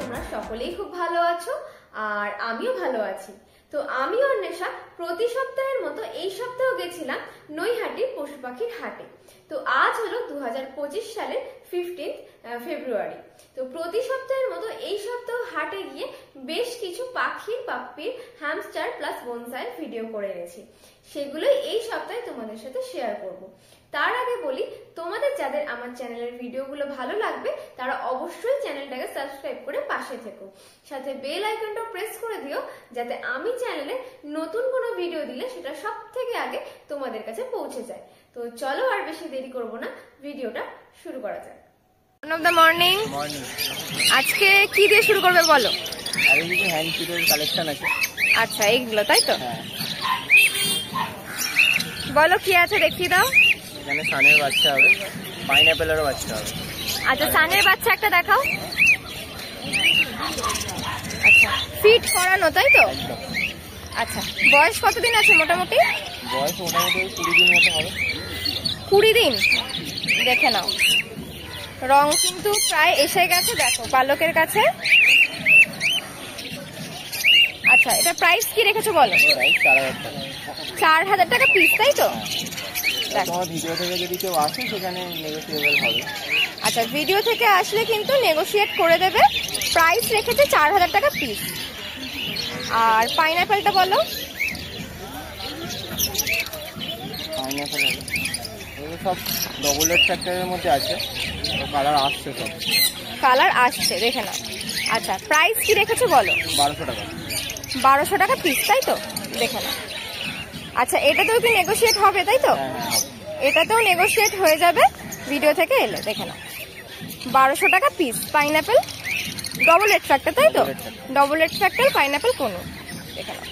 তোমরা সকলেই খুব ভালো আছো আর আমিও ভালো আছি। তো আমি অন্বেষা প্রতি সপ্তাহের মতো এই সপ্তাহ গেছিলাম নৈহাটির পশু পাখির হাটে। তো আজ হলো 2025 সালের 15 ফেব্রুয়ারি। তো প্রতি সপ্তাহের মতো এই সপ্তাহ হাটে গিয়ে বেশ কিছু পাখির পাপ্পির হ্যামস্টার প্লাস বনসাইয়ের ভিডিও করে এনেছি, সেগুলোই এই সপ্তাহে তোমাদের সাথে শেয়ার করব। তার আগে বলি, তোমাদের যাদের আমার চ্যানেলের ভিডিওগুলো ভালো লাগবে তারা অবশ্যই চ্যানেলটাকে সাবস্ক্রাইব করে পাশে থেকো, সাথে বেল আইকনটা প্রেস করে দিও যাতে আমি চ্যানেলে নতুন কোনো ভিডিও দিলে সেটা সব থেকে আগে তোমাদের কাছে পৌঁছে যায়। তো চলো আর বেশি দেরি করব না, ভিডিওটা শুরু করা যাক। One of the morning. আজকে কি দিয়ে শুরু করবে বলো? আরে কিছু হ্যান্ড ফিডের কালেকশন আছে। আচ্ছা, এইগুলো তাই তো? হ্যাঁ। বলো কি আছে দেখিয়ে দাও। এখানে সানের বাচ্চা হবে, পাইনাপেলেরও বাচ্চা হবে। আচ্ছা, সানের বাচ্চা একটা দেখাও। আচ্ছা, ফিট করানো তাই তো? একদম। আচ্ছা, বয়স কতদিন আছে মোটামুটি? বয়স মোটামুটি 20 দিন মতো হবে। 20 দিন? দেখে নাও, রং কিন্তু প্রায় এসে গেছে, দেখো পালকের কাছে। আচ্ছা, এটা প্রাইস কি রেখেছো বলো? প্রাইস 4000 টাকা। 4000 টাকা পিস তাই তো? তোমার ভিডিও থেকে যদি কেউ আসে সেখানে নেগোসিয়েবল হবে। আচ্ছা, ভিডিও থেকে আসলে কিন্তু নেগোশিয়েট করে দেবে। প্রাইস রেখেছে 4000 টাকা পিস। আর পাইনাপেলটা বলো? পাইনাপেল হবে, এগুলো সব ডবল রেড ফ্যাক্টরের মধ্যে আছে, তো কালার আসছে সব। কালার আসছে, দেখে নাও। আচ্ছা, প্রাইস কি রেখেছো বলো? 1200 টাকা। 1200 টাকা পিস তাই তো? দেখে নাও। আচ্ছা, এটাতেও কি নেগোশিয়েট হবে তাই তো? হ্যাঁ, এটাতেও নেগোশিয়েট হয়ে যাবে ভিডিও থেকে এলে। দেখে নাও, 1200 টাকা piece pineapple, double red factor তাই তো? ডবল রেড ফ্যাক্টর পাইনাপেল কোনো, দেখে নাও।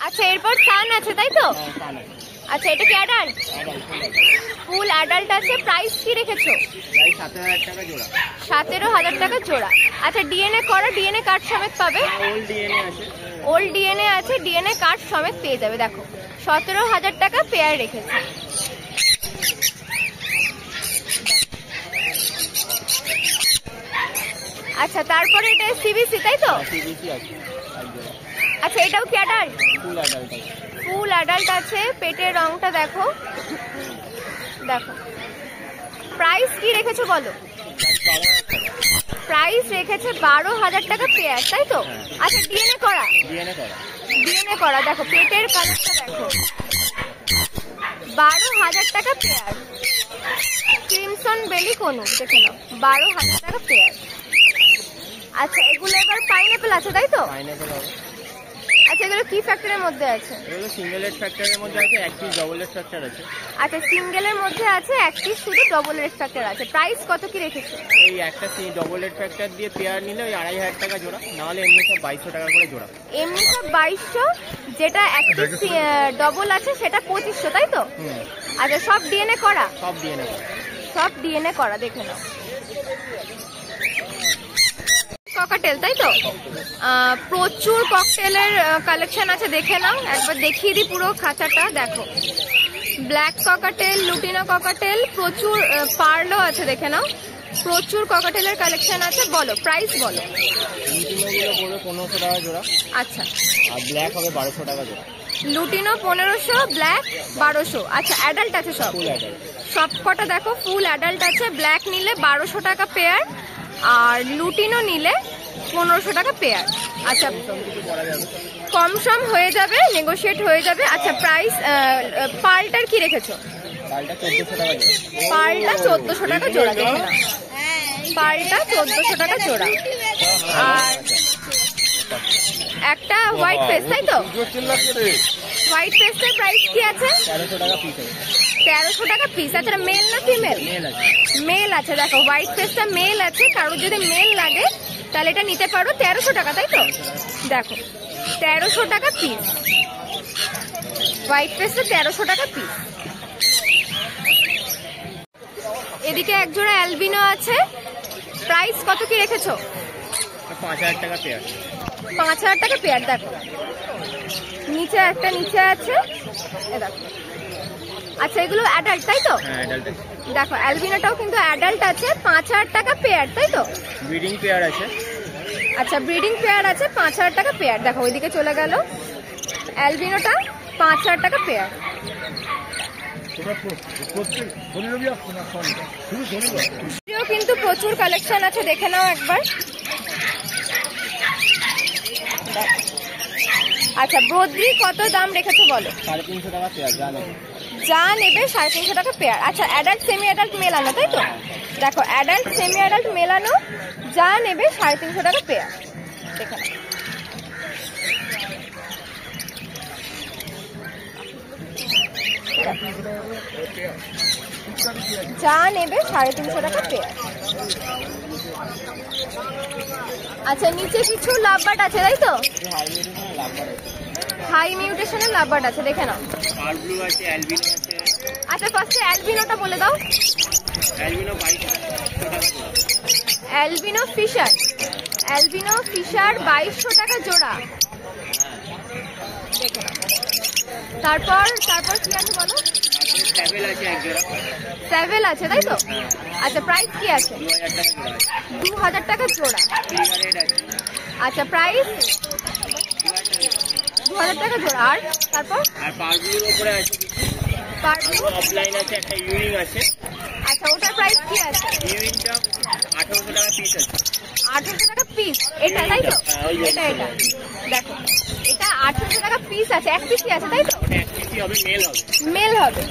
আচ্ছা, এরপর সান আছে তাই তো? আচ্ছা, এটা কি অ্যাডাল্ট? ফুল অ্যাডাল্ট আছে। প্রাইস কি রেখেছো? প্রাইস 7000 টাকা জোড়া। 17000 টাকা জোড়া। আচ্ছা, ডিএনএ করা, ডিএনএ কার্ড সমেত পাবে? ওল্ড ডিএনএ আছে। ওল্ড ডিএনএ আছে, ডিএনএ কার্ড সমেত পেয়ে যাবে। দেখো, 17000 টাকা পেয়ার রেখেছে। আচ্ছা, তারপরে এটা সিবিসি তাই তো? সিবিসি আছে একদম। আচ্ছা, এটাও কি অ্যাডাল্ট? ফুল অ্যাডাল্ট আছে। ফুল অ্যাডাল্ট আছে। পেটের রংটা দেখো, দেখো। প্রাইস কি রেখেছো বলো? প্রাইস রেখেছে 12000 টাকা পেয়ার তাই তো? আচ্ছা, ডিএনএ করা? ডিএনএ করা। ডিএনএ করা। দেখো পেটের কালারটা দেখো, 12000 টাকা পেয়ার। ক্রিমসন বেলি কোনো, দেখে নাও, 12000 টাকা পেয়ার। আচ্ছা, এগুলো এবার পাইনাপেল আছে তাই তো? পাইনাপেল হবে। আচ্ছা, এগুলো কি ফ্যাক্টরের মধ্যে আছে? এগুলো সিঙ্গেল রেড ফ্যাক্টরের মধ্যে আছে, এক পিস ডবল রেড ফ্যাক্টর আছে। আচ্ছা, সিঙ্গেলের মধ্যে আছে, এক পিস শুধু ডবল রেড ফ্যাক্টর আছে। প্রাইস কত কি রেখেছো? এই একটা ডবল রেড ফ্যাক্টর দিয়ে পেয়ার নিলে ওই 2500 টাকা জোড়া, নাহলে এমনি সব 2200 টাকা করে জোড়া। এমনি সব 2200, যেটা এক পিস ডবল আছে সেটা 2500 তাই তো? আচ্ছা, সব ডিএনএ করা? সব ডিএনএ করা। সব ডিএনএ করা, দেখে নাও। ককটেল তাই তো? প্রচুর ককটেলের কালেকশন আছে, দেখে নাও। একবার দেখিয়ে দিই পুরো খাঁচাটা, দেখো। ব্ল্যাক ককটেল, লুটিনো ককটেল, প্রচুর পার্লও আছে, দেখে নাও। প্রচুর ককটেলের কালেকশন আছে। বলো প্রাইস বলো। লুটিনোগুলো পড়বে 1500 টাকা জোড়া। আচ্ছা, আর ব্ল্যাক হবে 1200 টাকা জোড়া। Lutino 1500, black 1200। আচ্ছা, অ্যাডাল্ট আছে সব? ফুল অ্যাডাল্ট সব কটা দেখো ফুল অ্যাডাল্ট আছে। ব্ল্যাক নিলে 1200 টাকা পেয়ার, আর লুটিনো নিলে 1500 টাকা পেয়ার। আচ্ছা, কম সম হয়ে যাবে, নেগোশিয়েট হয়ে যাবে। আচ্ছা, প্রাইস পার্লটার কি রেখেছো? পালটা 1400 টাকা জোড়া। পার্লটা 1400 টাকা জোড়া, দেখে নাও। পার্লটা 1400 টাকা জোড়া। আর একটা হোয়াইট ফেস তাই তো? হোয়াইট ফেসের প্রাইস কি আছে? 1300 টাকা পিস আছে। 1300 টাকা পিস। আচ্ছা, মেল না ফিমেল? মেল আছে। মেল আছে। দেখো, হোয়াইট ফেসটা মেল আছে। কারো যদি মেল লাগে তাহলে এটা নিতে পারো। 1300 টাকা তাই তো? দেখো, 1300 টাকা পিস। হোয়াইট ফেসটা 1300 টাকা পিস। এদিকে এক জোড়া অ্যালবিনো আছে। প্রাইস কত কি রেখেছো? 5000 টাকা পেয়ার। 5000 টাকা পেয়ার। দেখো, নিচে একটা নিচে আছে, দেখো আচ্ছা এগুলো অ্যাডাল্ট তাই তো? হ্যাঁ অ্যাডাল্ট আছে। দেখো অ্যালবিনোটাও কিন্তু অ্যাডাল্ট আছে, 5000 টাকা পেয়ার তাই তো? ব্রিডিং পেয়ার আছে। আচ্ছা ব্রিডিং পেয়ার আছে 5000 টাকা পেয়ার। দেখো ওইদিকে চলে গেল, অ্যালবিনোটা 5000 টাকা পেয়ার। কিন্তু প্রচুর কালেকশন আছে, দেখে নাও একবার। আচ্ছা ব্রোদ্রি কত দাম রেখেছো বলো? 350 টাকা পেয়ার যা নেবে 350 টাকা পেয়ার। আচ্ছা অ্যাডাল্ট সেমি অ্যাডাল্ট মেলানো তাই তো? দেখো অ্যাডাল্ট সেমি অ্যাডাল্ট মেলানো, যা নেবে 350 টাকা পেয়ার। দেখে নাও। যা নেবে 350 টাকা পেয়ার। আচ্ছা নিচে কিছু লাভবার্ড আছে তাই তো? হাই মিউটেশনের লাভবার্ড আছে, দেখে নাও। পার ব্লু আছে, অ্যালবিনো আছে। আচ্ছা ফার্স্টে অ্যালবিনোটা বলে দাও। অ্যালবিনো 2200 টাকা জোড়া। অ্যালবিনো ফিশার, অ্যালবিনো ফিশার 2200 টাকা জোড়া। দেখে নাও। তারপর তারপর কি আছে বলো? ট্যাবেল আছে এক জোড়া। ট্যাবেল আছে তাই তো? আচ্ছা প্রাইস কি আছে? 2000 টাকা জোড়া। 2000 টাকা জোড়া। রেড আছে। আচ্ছা প্রাইস 2000 টাকা জোড়া। আর তারপর আর পার ব্লুর উপরে আছে পার ব্লু অফলাইন আছে, একটা ইউরিং আছে। আচ্ছা ওটার প্রাইস কি আছে? ইউরিংটা 1800 টাকা পিস আছে। 1800 টাকা পিস এটা তাই তো? এটা এটা দেখো এটা 1800 টাকা পিস আছে, এক পিসই আছে তাই তো? ওটা এক পিসি হবে, মেল হবে। মেল হবে,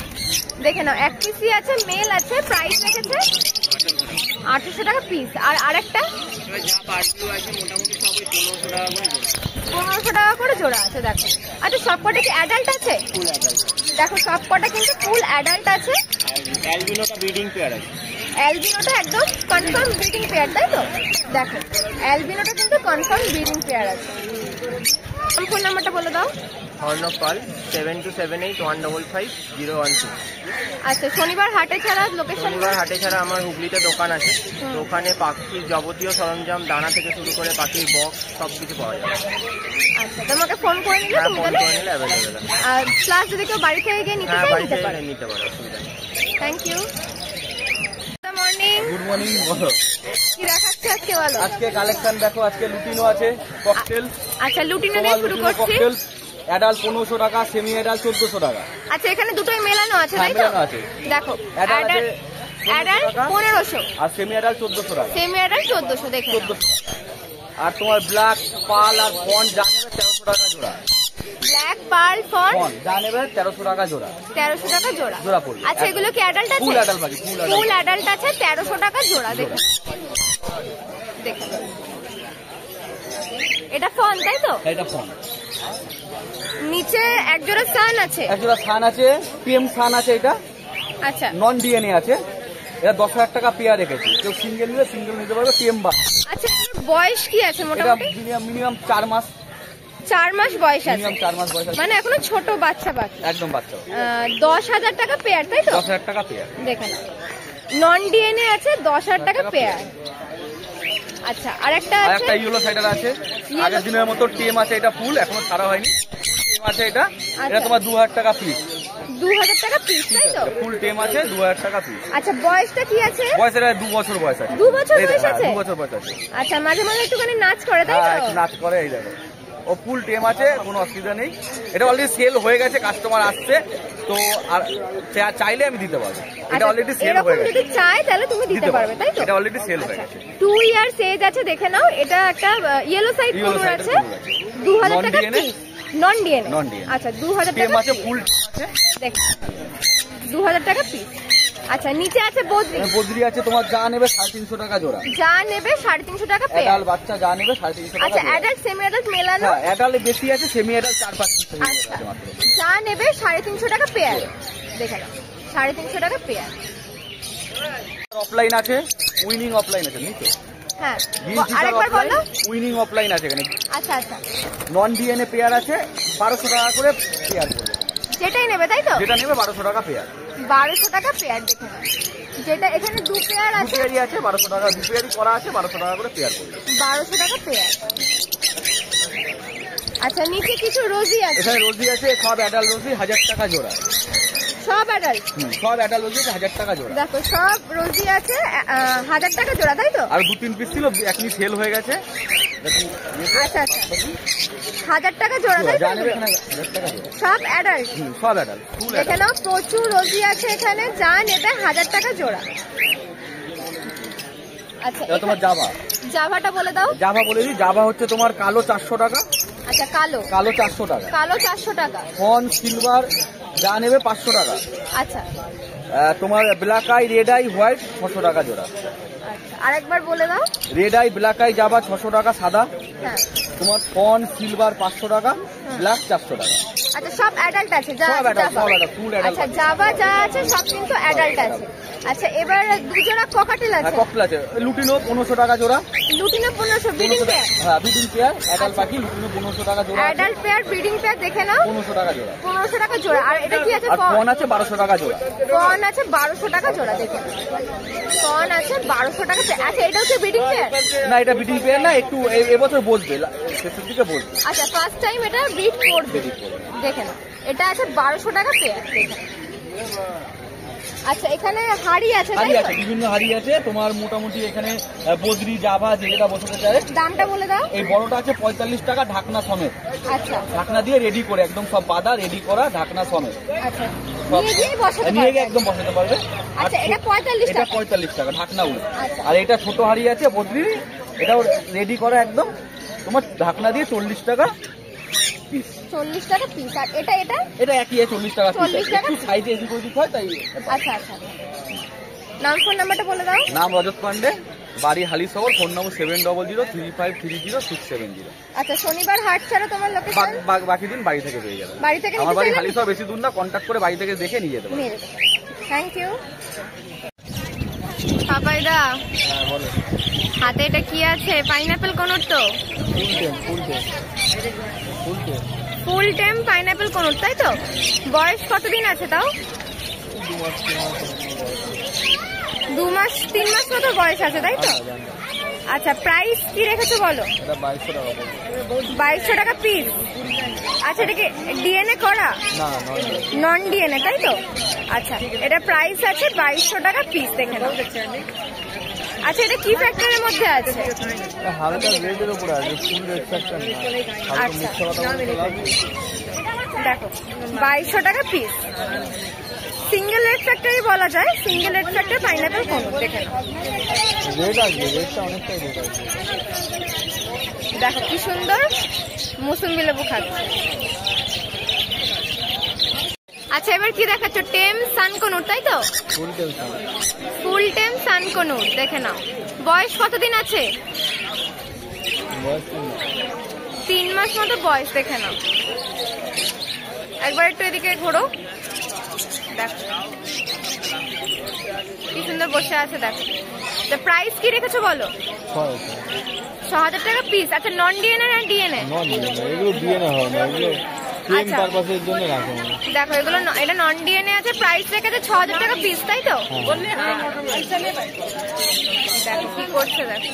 দেখে নাও এক পিসই আছে, মেল আছে। প্রাইস রেখেছে 1800 টাকা পিস। আর আরেকটা এবার যা পার ব্লু আছে মোটামুটি সবই 1500 টাকা করে জোড়া। 1500 টাকা করে জোড়া আছে। দেখো আচ্ছা সবকটা কি অ্যাডাল্ট আছে? Full adult. দেখো সবকটা কিন্তু ফুল অ্যাডাল্ট আছে। আর অ্যালবিনোটা ব্রিডিং পেয়ার আছে। অ্যালবিনোটা একদম কনফার্ম ব্রিডিং পেয়ার তাই তো? দেখো অ্যালবিনোটা কিন্তু কনফার্ম ব্রিডিং পেয়ার আছে। ফোন নাম্বারটা বলে দাও। অর্ণব পাল 7278155012। আচ্ছা শনিবার হাটে ছাড়া লোকেশন? শনিবার হাটে ছাড়া আমার হুগলিতে দোকান আছে, তো ওখানে পাখির যাবতীয় সরঞ্জাম, দানা থেকে শুরু করে পাখির বক্স সবকিছু পাওয়া যায়। আচ্ছা তোমাকে ফোন করে নিলে তুমি ফোন তাহলে? করে নিলে অ্যাভেলেবেল আছে। আর প্লাস যদি কেউ বাড়ি থেকে গিয়ে নিতে হ্যাঁ চায় বাড়িতে নিতে পারে। নিতে পারো, অসুবিধা নেই। Thank you. Good morning. Good morning. বলো কি দেখাচ্ছে আজকে বলো? আজকে কালেকশন দেখো, আজকে লুটিনো আছে, ককটেল। আচ্ছা লুটিনো দিয়ে শুরু করছি। ককটেল অ্যাডাল্ট 1500 টাকা, সেমি অ্যাডাল্ট 1400 টাকা। আচ্ছা এখানে দুটোই মেলানো আছে হ্যাঁ তাই তো? মেলানো আছে। দেখো অ্যাডাল্ট আছে অ্যাডাল্ট 1500 আর সেমি অ্যাডাল্ট 1400 টাকা। সেমি অ্যাডাল্ট 1400 দেখে নাও। 1400 টাকা। আর তোমার ব্ল্যাক পাল আর ফন যা নেবে 1300 টাকা জোড়া। ব্ল্যাক পার্ল ফন ফন যা নেবে 1300 টাকা জোড়া। 1300 টাকা জোড়া। জোড়া পড়বে। আচ্ছা এগুলো কি অ্যাডাল্ট আছে? ফুল অ্যাডাল্ট পাখি, ফুল অ্যাডাল্ট। ফুল অ্যাডাল্ট আছে 1300 টাকা জোড়া। দেখো দেখো এটা ফন তাই তো? এটা ফন। নিচে এক জোড়া সান আছে। এক জোড়া সান আছে, পিএম সান আছে। এটা আচ্ছা নন ডিএনএ আছে। এটা 10,000 টাকা পেয়ার রেখেছি, কেউ সিঙ্গেল নিলে সিঙ্গেল নিতে পারবে। পিএম বা আচ্ছা এর বয়স কি আছে এটা মোটামুটি? মিনিমাম 4 মাস। 4 মাস বয়স আছে, মিনিমাম 4 মাস বয়স আছে। মানে এখনো ছোট বাচ্চা বাচ্চা। একদম বাচ্চা। 10,000 টাকা পেয়ার তাই তো? 10,000 টাকা পেয়ার। দেখে নাও নন ডিএনএ আছে 10,000 টাকা পেয়ার। আচ্ছা আর একটা আর আছে একটা ইয়েলো সাইডার আছে, আগের দিনের মতো টিএম আছে। এটা ফুল এখনো ছাড়া হয়নি, টিএম আছে। এটা এটা তোমার 2,000 টাকা পিস। 2000 টাকা পিস তাই তো? ফুল টিএম আছে, 2,000 টাকা পিস। আচ্ছা বয়সটা কি আছে? বয়স এটা 2 বছর বয়স আছে। 2 বছর এই বয়স দেখো, আছে? 2 বছর বয়স আছে। আচ্ছা মাঝে মাঝে একটুখানি নাচ করে তাই হ্যাঁ তো? একটু নাচ করে। এই দেখো ও ফুল টিএম আছে, কোনো অসুবিধা নেই। এটা অলরেডি সেল হয়ে গেছে, কাস্টমার আসছে তো। আর চাইলে আমি দিতে পারবো। এটা অলরেডি সেল এরকম হয়ে গেছে, যদি চাই তাহলে তুমি দিতে পারবে তাই তো? এটা অলরেডি সেল হয়ে গেছে। 2 ইয়ার্স এজ আছে, দেখে নাও। এটা একটা ইয়েলো সাইড Yellow কোনোর side আছে, এর কোনোর আছে। 2000 টাকা Non-DNA? Piece. Non DNA? Non DNA। আচ্ছা 2000 টিএম টাকা আছে, ফুল আছে। দেখ 2000 টাকা পিস। আচ্ছা নিচে আছে বদ্রি। বদ্রি আছে, তোমার যা নেবে 350 টাকা জোড়া। যা নেবে 350 টাকা পেয়ার। অ্যাডাল্ট বাচ্চা যা নেবে 350 টাকা আচ্ছা জোড়া। অ্যাডাল্ট সেমি অ্যাডাল্ট মেলানো হ্যাঁ অ্যাডাল্ট বেশি আছে, সেমি অ্যাডাল্ট 4-5 পিস আচ্ছা আছে মাত্র। যা নেবে 350 টাকা পেয়ার। দেখে নাও 350 টাকা পেয়ার। অফলাইন আছে, উইনিং অফলাইন আছে নিচে। হ্যাঁ গ্রিন আরেকবার বলো। উইনিং অফলাইন আছে এখানে। আচ্ছা আচ্ছা নন ডিএনএ পেয়ার আছে, 1200 টাকা করে পেয়ার পড়বে। যেটাই নেবে তাই তো? যেটা নেবে 1200 টাকা পেয়ার। 1200 টাকা পেয়ার। দেখে নাও যেটা এখানে 2 পেয়ার দু আছে, পেয়ারই আছে 1200 টাকা, 2 পেয়ারই করা আছে 1200 টাকা করে পেয়ার পড়বে। 1200 টাকা পেয়ার। আচ্ছা নিচে কিছু রোজি আছে। এখানে রোজি আছে, সব অ্যাডাল্ট রোজি 1000 টাকা জোড়া। সব অ্যাডাল্ট। সব অ্যাডাল্ট রোজি 1000 টাকা জোড়া। দেখো সব রোজি আছে 1000 টাকা জোড়া, তাই তো? আর 2-3 পিস ছিল, এখনই সেল হয়ে গেছে। আচ্ছা আচ্ছা, 1000 টাকা জোড়া, তাই তো? জানেন এখানে 1000 টাকা জোড়া। সব অ্যাডাল্ট। সব অ্যাডাল্ট, ফুল অ্যাডাল্ট। এখানেও প্রচুর রোজি আছে, এখানে যা নেবে 1000 টাকা জোড়া। আচ্ছা এটা তোমার জাভা। জাভাটা বলে দাও। জাভা বলে দিই, জাভা হচ্ছে তোমার কালো 400 টাকা। আচ্ছা কালো, কালো 400 টাকা। কালো 400 টাকা। ফন সিলভার যা নেবে 500 টাকা। আচ্ছা তোমার black eye, red eye, white 600 টাকা জোড়া। আচ্ছা, আরেকবার বলে দাও। Red eye, black eye, Java 600 টাকা সাদা। হ্যাঁ তোমার ফন সিলভার 500 টাকা, ব্ল্যাক 400 টাকা। আচ্ছা সব অ্যাডাল্ট আছে, যা সব আছে অ্যাডাল্ট, জাভা। সব অ্যাডাল্ট, ফুল অ্যাডাল্ট। আচ্ছা জাভা যা আছে সব কিন্তু অ্যাডাল্ট আছে। আচ্ছা এবার দুজোড়া ককাটেল আছে। ককটেল আছে, লুটিনো 1500 টাকা জোড়া। Lutino 1500 breeding pair. হ্যাঁ ব্রিডিং পেয়ার, অ্যাডাল্ট পাখি, লুটিনো 1500 টাকা জোড়া। অ্যাডাল্ট পেয়ার ব্রিডিং পেয়ার দেখে নাও, 1500 টাকা জোড়া। 1500 টাকা জোড়া। আর এটা কি আছে? আর ফন আছে 1200 টাকা জোড়া। ফন আছে 1200 টাকা জোড়া, দেখে নাও। ফন আছে 1200 টাকা। আচ্ছা এটা হচ্ছে ব্রিডিং পেয়ার? না এটা ব্রিডিং পেয়ার না, একটু এবছর বসবে, শেষের দিকে বসবে। আচ্ছা ফার্স্ট টাইম এটা ব্রিড করবে, দেখে নাও। এটা আছে 1200 টাকা পেয়ার, দেখে নাও। আচ্ছা এখানে হাড়ি আছে, তাই হাড়ি তো? আছে, বিভিন্ন হাড়ি আছে তোমার। মোটামুটি এখানে বদ্রি, জাভা যেটা বসাতে চায়। দামটা বলে দাও। এই বড়টা আছে 45 টাকা, ঢাকনা সমেত। আচ্ছা ঢাকনা দিয়ে রেডি করে, একদম সব বাঁধা রেডি করা, ঢাকনা সমেত। আচ্ছা নিয়ে গিয়ে বসাতে নিয়ে গিয়ে পারবে। একদম বসাতে পারবে। আর আচ্ছা এটা 45 এটা টাকা। 45 টাকা ঢাকনা উড়ে। আচ্ছা। আর এটা ছোট হাড়ি আছে বদ্রি, এটাও রেডি করা একদম তোমার, ঢাকনা দিয়ে 40 টাকা পিস। 40 টাকা পিস। আর এটা এটা এটা একই 40 টাকা পিস। 40 টাকা একটু সাইজে এদিক ওদিক হয় তাই। আচ্ছা আচ্ছা। নাম ফোন নাম্বারটা বলে দাও। নাম রজত পান্ডে, বাড়ি হালিশহর, ফোন নম্বর 7003530370। আচ্ছা শনিবার হাট ছাড়া তোমার লোকেশন? বাকি দিন বাড়ি থেকে পেয়ে যাবে। বাড়ি থেকে আমার বাড়ি নিতে চাইলে হালিশহর, বেশি দূর না, কন্ট্যাক্ট করে বাড়ি থেকে দেখে নিয়ে যেতে পারবে। নিয়ে যেতে। Thank you. পাপাইদা হ্যাঁ বলো। হাতে এটা কি আছে? পাইনাপেল কোনর তো? ফুল টেম পাইনাপেল কোনর, তাই তো? বয়স কতদিন আছে তাও? 2 মাস 3 মাস মতো বয়স আছে, তাই তো? আচ্ছা প্রাইস কি রেখেছো বলো? এটা 2200 টাকা। 2200 টাকা পিস। আচ্ছা এটা কি ডিএনএ করা? না নন ডিএনএ, তাই তো? আচ্ছা এটা প্রাইস আছে 2200 টাকা পিস, দেখে নাও। আচ্ছা এটা কি ফ্যাক্টরের মধ্যে আছে? হালকা রেডের উপরে আছে, ফুল রেড ফ্যাক্টর না। আচ্ছা দেখো 2200 টাকা পিস। সিঙ্গেল রেড ফ্যাক্টরি বলা যায়, সিঙ্গেল রেড ফ্যাক্টরি পাইনাপেল কোন, দেখে নাও। রেড আসবে, রেডটা অনেকটাই রেড আসবে। দেখো কি সুন্দর মুসুম্বি লেবু খাচ্ছে। আচ্ছা এবার কি দেখাচ্ছ? টেম সানকনুর, তাই তো? ফুল টেনশন। ফুল টেম সানকনুর, দেখে নাও। বয়স কতদিন আছে? বয়স 3 মাস মতো বয়স, দেখে নাও। একবার একটু এদিকে ঘোরো, দেখো কি সুন্দর বসে আছে, দেখো। প্রাইস কি রেখেছো বলো? 6000 টাকা পিস। আচ্ছা নন ডিএনএ না ডিএনএ? এগুলো ডিএনএ হয় না, এগুলো টেম পারপাসের জন্য রাখা হয়। দেখো এগুলো এটা নন ডিএনএ আছে, প্রাইস রেখেছে 6000 টাকা পিস, তাই তো? দেখো কি করছে, দেখো।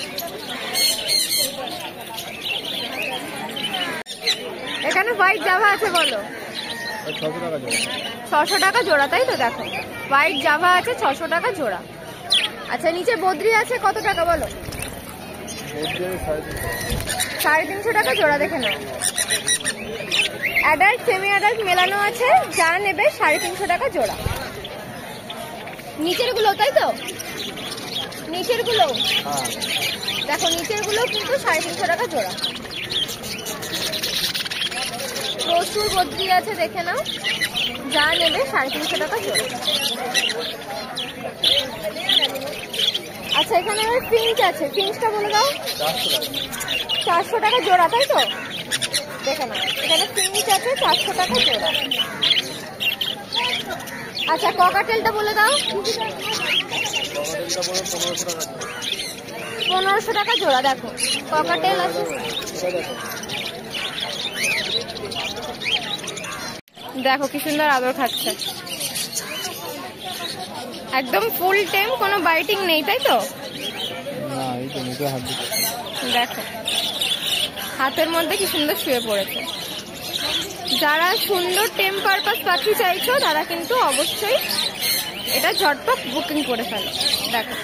এখানে হোয়াইট জাভা আছে বলো? 600 টাকা জোড়া। 600 টাকা জোড়া, তাই তো? দেখো হোয়াইট জাভা আছে 600 টাকা জোড়া। আচ্ছা নিচে বদ্রি আছে, কত টাকা বলো? 350 টাকা জোড়া, দেখে নাও। অ্যাডাল্ট সেমি অ্যাডাল্ট মেলানো আছে, যা নেবে 350 টাকা জোড়া। নিচের গুলো, তাই তো? নিচের গুলো দেখো, নিচের গুলো কিন্তু 350 টাকা জোড়া। প্রচুর বদ্রি আছে, দেখে নাও, যা নেবে 350 টাকা জোড়া। আচ্ছা এখানে ফিঞ্চ আছে, ফিঞ্চটা বলে দাও। 400 টাকা জোড়া, তাই তো? দেখে নাও এখানে ফিঞ্চ আছে 400 টাকা জোড়া। আচ্ছা ককাটেলটা বলে দাও। 1500 টাকা জোড়া। দেখো ককাটেল আছে, দেখো কি সুন্দর আদর খাচ্ছে, একদম ফুল টেম, কোনো বাইটিং নেই, তাই তো? না এই তো মুখে হাত দিচ্ছে। দেখো হাতের মধ্যে কি সুন্দর শুয়ে পড়েছে। যারা সুন্দর টেম পারপাস পাখি চাইছো তারা কিন্তু অবশ্যই এটা ঝটপট বুকিং করে ফেলো। দেখো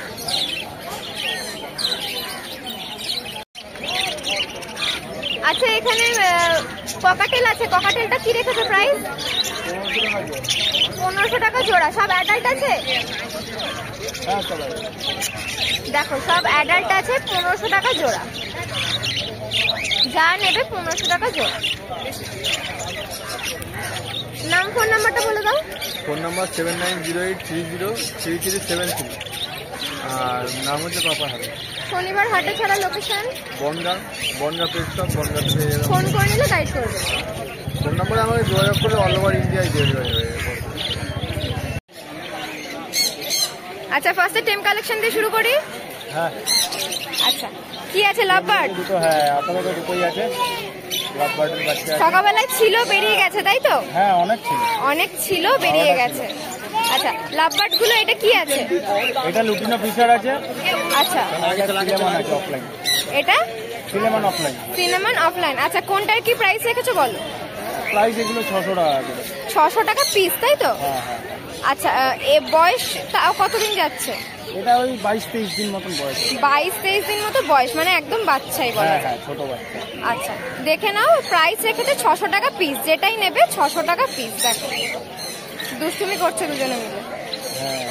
আচ্ছা এখানে ককাটেল আছে, ককাটেলটা কি রেখেছো প্রাইস? 1500 টাকা জোড়া। সব অ্যাডাল্ট আছে? দেখো সব অ্যাডাল্ট আছে, 1500 টাকা জোড়া। যা নেবে 1500 টাকা জোড়া। নাম ফোন নাম্বারটা বলে দাও। ফোন নাম্বার 7908303373 আর নাম হচ্ছে পাপা হাতে। শনিবার হাটে ছাড়া location Bongaon press club, Bongaon থেকে ফোন করে নিলে গাইড করে দেবে। ফোন নাম্বারে আমাকে যোগাযোগ করলে অল ওভার ইন্ডিয়ায় ডেলিভারি হয়ে যাবে। আচ্ছা ফার্স্টে টেম কালেকশন দিয়ে শুরু করি। হ্যাঁ আচ্ছা কি আছে? লাভ বার্ড দুটো, হ্যাঁ আপাতত দুটোই আছে। লাভ বার্ডের বাচ্চা আছে। সকালবেলায় ছিল, বেরিয়ে গেছে তাই তো? হ্যাঁ অনেক ছিল, অনেক ছিল, বেরিয়ে গেছে। আচ্ছা লাভ বার্ড গুলো এটা কি আছে? এটা লুটিনো ফিশার আছে। আচ্ছা সিলেমান আছে অফলাইন। এটা সিলেমান অফলাইন। Cinnamon offline. আচ্ছা কোনটার কি প্রাইস রেখেছো বলো? প্রাইস এগুলো 600 টাকা করে। 600 টাকা পিস তাই তো? হ্যাঁ হ্যাঁ। আচ্ছা এ বয়স তাও কতদিন যাচ্ছে? এটা ওই 22-23 দিন মতন বয়স। 22-23 দিন মতো বয়স, মানে একদম বাচ্চাই বলা হ্যাঁ যায়। হ্যাঁ ছোট বাচ্চা। আচ্ছা দেখে নাও, প্রাইস রেখেছে 600 টাকা পিস। যেটাই নেবে 600 টাকা পিস। দেখো দুষ্টুমি করছে দুজনে মিলে। হ্যাঁ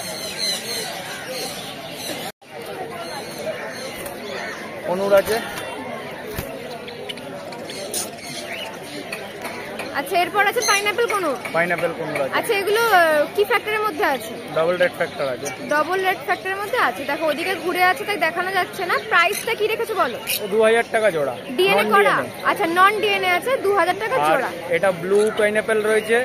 অনুর আছে। আচ্ছা এরপর আছে পাইনাপেল কোনুর। পাইনাপেল কোনুর আছে। আচ্ছা এগুলো কি ফ্যাক্টরের মধ্যে আছে? ডাবল রেড ফ্যাক্টর আছে। ডবল রেড ফ্যাক্টরের মধ্যে আছে। দেখো ওদিকে ঘুরে আছে তাই দেখানো যাচ্ছে না। প্রাইসটা কি রেখেছো বলো? 2000 টাকা জোড়া। ডিএনএ করা? আচ্ছা নন ডিএনএ আছে, 2000 টাকা জোড়া। এটা ব্লু পাইনাপেল রয়েছে,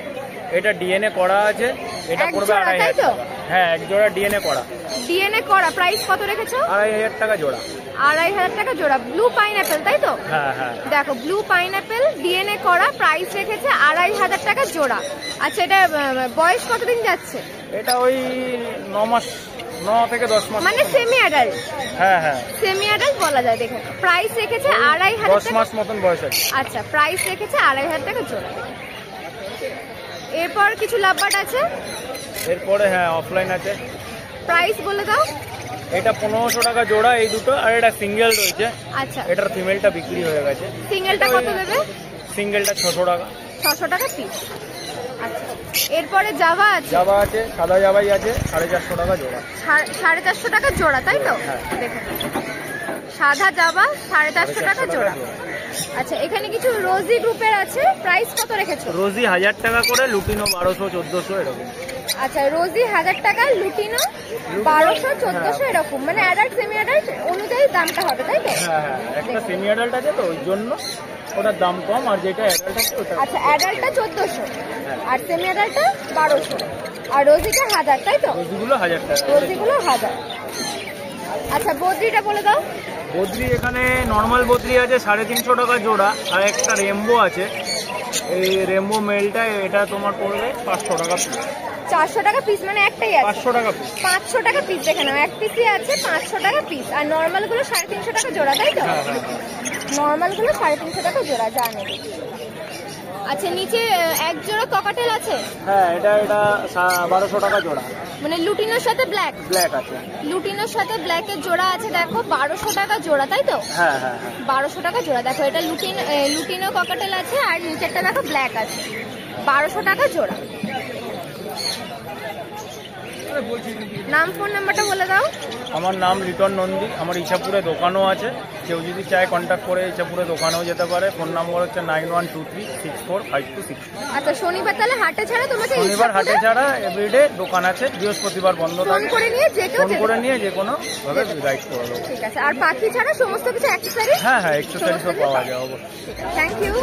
এটা ডিএনএ করা আছে। এটা এক পড়বে জোড়া, 2500 তাই তো? টাকা। হ্যাঁ এক জোড়া ডিএনএ করা। ডিএনএ করা প্রাইস কত রেখেছো? 2500 টাকা জোড়া। 2500 টাকা জোড়া। ব্লু পাইনাপেল তাই তো? হ্যাঁ হ্যাঁ। দেখো ব্লু পাইনাপেল ডিএনএ করা, প্রাইস রেখেছে 2500 টাকা জোড়া। আচ্ছা এটা বয়স কতদিন যাচ্ছে? এটা ওই 9 মাস, 9 থেকে 10 মাস। মানে সেমি অ্যাডাল্ট? হ্যাঁ হ্যাঁ সেমি অ্যাডাল্ট বলা যায়। দেখে প্রাইস রেখেছে 2500 10 টাকা। মাস মতন বয়স আছে। আচ্ছা প্রাইস রেখেছে 2500 টাকা জোড়া। এরপর কিছু লাভবার্ড আছে। এরপরে হ্যাঁ অফলাইন আছে। প্রাইস বলে দাও। এটা 1500 টাকা জোড়া এই দুটো, আর এটা সিঙ্গেল রয়েছে। আচ্ছা এটার ফিমেলটা বিক্রি হয়ে গেছে। সিঙ্গেলটা কত দেবে? সিঙ্গেলটা 600 টাকা। 600 টাকা পিস। আচ্ছা এরপরে জাভা আছে। জাভা আছে, সাদা জাভাই আছে, 450 টাকা জোড়া। 450 টাকা জোড়া তাই তো? হ্যাঁ। দেখুন সাদা জাভা 450 টাকা জোড়া। আচ্ছা এখানে কিছু রোজি গ্রুপের আছে, প্রাইস কত রেখেছো? রোজি 1000 টাকা করে, লুটিনো 1200-1400 এরকম। আচ্ছা রোজি 1000 টাকা, লুটিনো 1200-1400 এরকম, মানে অ্যাডাল্ট সেমি অ্যাডাল্ট অনুযায়ী দামটা হবে তাই তো? হ্যাঁ হ্যাঁ একটা সেমি অ্যাডাল্ট আছে তো ওই জন্য ওটার দাম কম, আর যেটা অ্যাডাল্ট আছে ওটা। আচ্ছা অ্যাডাল্টটা 1400 আর সেমি অ্যাডাল্টটা 1200 আর রোজিটা 1000 তাই তো? রোজিগুলো 1000 টাকা। রোজিগুলো 1000। আচ্ছা বদ্রিটা বলে দাও। বদ্রি এখানে নর্মাল বদ্রি আছে 350 টাকা জোড়া, আর একটা রেমবো আছে। এই রেমবো মেলটা এটা তোমার পড়বে 500 টাকা পিস। 400 টাকা পিস, মানে একটাই আছে। 500 টাকা পিস। 500 টাকা পিস দেখে নাও, এক পিসই আছে 500 টাকা পিস। আর নর্মাল গুলো 350 টাকা জোড়া তাই তো? হ্যাঁ হ্যাঁ। নর্মাল গুলো 350 টাকা জোড়া, যা নেবে। আচ্ছা নিচে এক জোড়া ককাটেল আছে। হ্যাঁ এটা 1200 টাকা জোড়া। মানে লুটিনোর সাথে ব্ল্যাক। ব্ল্যাক আছে। লুটিনোর সাথে ব্ল্যাকের জোড়া আছে দেখো, 1200 টাকা জোড়া তাই তো? হ্যাঁ হ্যাঁ হ্যাঁ। 1200 টাকা জোড়া। দেখো এটা লুটিনো ককাটেল আছে, আর নিচেরটা দেখো ব্ল্যাক আছে, 1200 টাকা জোড়া। নাম ফোন নাম্বারটা বলে দাও। আমার নাম লিটন নন্দী, আমার ইছাপুরে দোকানও আছে। কেউ যদি চায় কন্ট্যাক্ট করে ইছাপুরে দোকানেও যেতে পারে। ফোন নাম্বার হচ্ছে 9123645262। আচ্ছা শনিবার তাহলে হাটে ছাড়া তোমাকে শনিবার হাটে ছাড়া এভরিডে দোকান আছে, বৃহস্পতিবার বন্ধ ফোন থাকে। করে নিয়ে যে কেউ ফোন করে নিয়ে যে কোনো ভাবে গাইড করে দেবো। ঠিক আছে। আর পাখি ছাড়া সমস্ত কিছু অ্যাক্সেসরিজ? হ্যাঁ হ্যাঁ এক্সেসরিজও পাওয়া যায় অবশ্যই। Thank you.